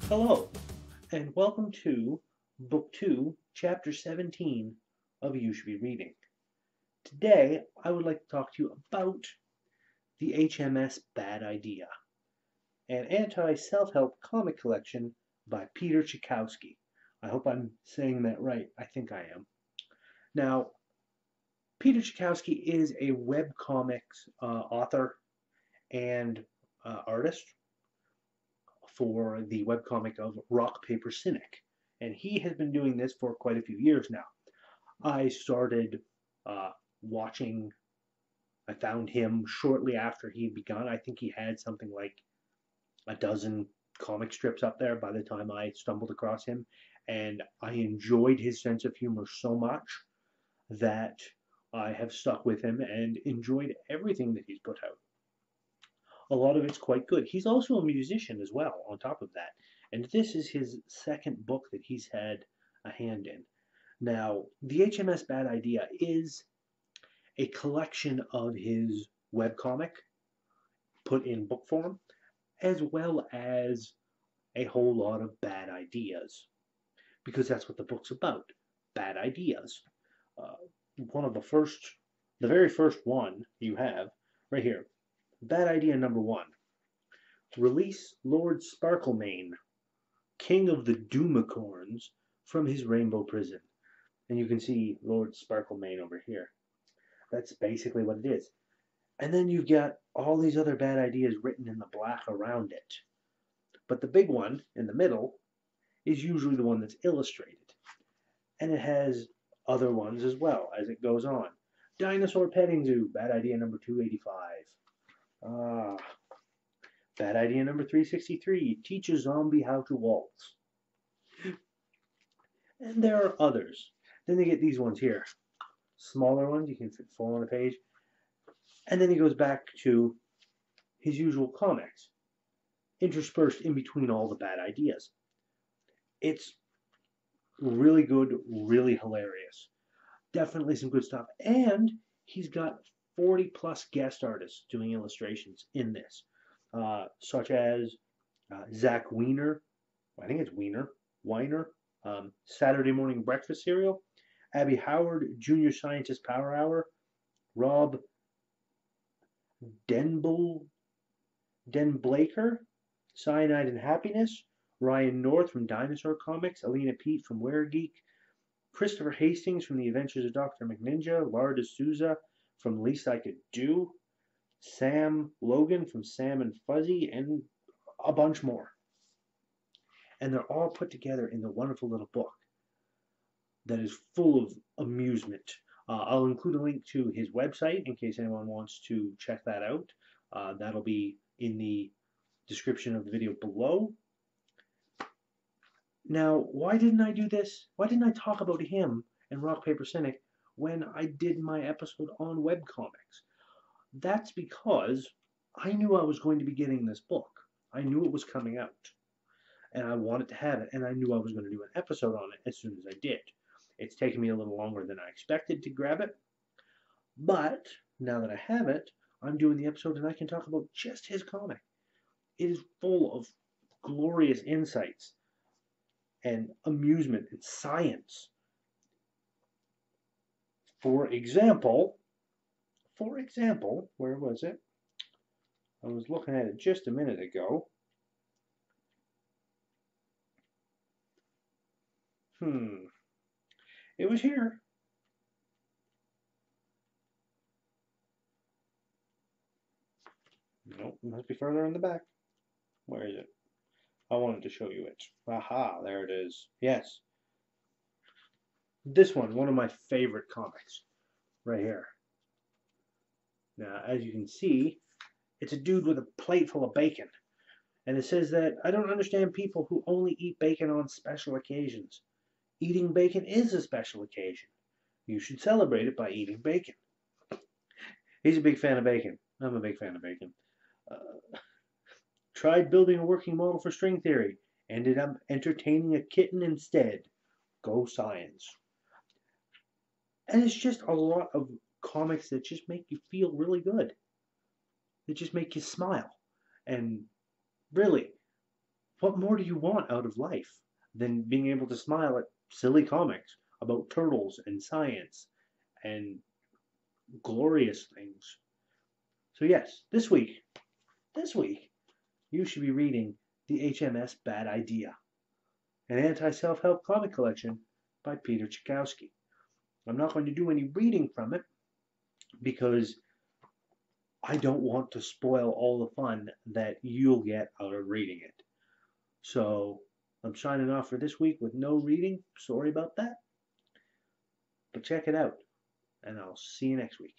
Hello, and welcome to Book 2, Chapter 17 of You Should Be Reading. Today, I would like to talk to you about the H.M.S. Bad Idea, an anti-self-help comic collection by Peter Tchaikovsky. I hope I'm saying that right. I think I am. Now, Peter Tchaikovsky is a webcomics author and artist for the webcomic of Rock, Paper, Cynic. And he has been doing this for quite a few years now. I started watching, I found him shortly after he'd begun. I think he had something like a dozen comic strips up there by the time I stumbled across him. And I enjoyed his sense of humor so much that I have stuck with him and enjoyed everything that he's put out. A lot of it's quite good. He's also a musician as well, on top of that. And this is his second book that he's had a hand in. Now, the HMS Bad Idea is a collection of his webcomic put in book form, as well as a whole lot of bad ideas, because that's what the book's about, bad ideas. The very first one you have right here, bad idea number 1. Release Lord Sparklemane, king of the Doomicorns, from his rainbow prison. And you can see Lord Sparklemane over here. That's basically what it is. And then you've got all these other bad ideas written in the black around it. But the big one in the middle is usually the one that's illustrated. And it has other ones as well as it goes on. Dinosaur petting zoo, bad idea number 285. Bad idea number 363, teach a zombie how to waltz. And there are others. Then they get these ones here. Smaller ones, you can fit 4 on a page. And then he goes back to his usual comics, interspersed in between all the bad ideas. It's really good, really hilarious. Definitely some good stuff. And he's got 40 plus guest artists doing illustrations in this, such as Zach Weiner, I think it's Weiner, Saturday Morning Breakfast Cereal, Abby Howard, Junior Scientist Power Hour, Rob Denblaker, Cyanide and Happiness, Ryan North from Dinosaur Comics, Alina Pete from Were Geek, Christopher Hastings from The Adventures of Dr. McNinja, Lara D'Souza from Least I Could Do, Sam Logan from Sam and Fuzzy, and a bunch more. And they're all put together in the wonderful little book that is full of amusement. I'll include a link to his website in case anyone wants to check that out. That'll be in the description of the video below. Now, why didn't I do this? Why didn't I talk about him and Rock, Paper, Cynic when I did my episode on webcomics? That's because I knew I was going to be getting this book. I knew it was coming out. And I wanted to have it, and I knew I was going to do an episode on it as soon as I did. It's taken me a little longer than I expected to grab it, but now that I have it, I'm doing the episode and I can talk about just his comic. It is full of glorious insights and amusement and science. For example, where was it? I was looking at it just a minute ago. It was here. Nope, it must be further in the back. Where is it? I wanted to show you it. Aha, there it is. Yes. This one of my favorite comics, right here. Now, as you can see, it's a dude with a plate full of bacon. And it says that, I don't understand people who only eat bacon on special occasions. Eating bacon is a special occasion. You should celebrate it by eating bacon. He's a big fan of bacon. I'm a big fan of bacon. Tried building a working model for string theory. Ended up entertaining a kitten instead. Go science. And it's just a lot of comics that just make you feel really good. They just make you smile. And really, What more do you want out of life than being able to smile at silly comics about turtles and science and glorious things? So yes, this week, you should be reading the H.M.S. Bad Idea, an anti-self-help comic collection by Peter Chakowski. I'm not going to do any reading from it because I don't want to spoil all the fun that you'll get out of reading it. So I'm signing off for this week with no reading. Sorry about that. But check it out, and I'll see you next week.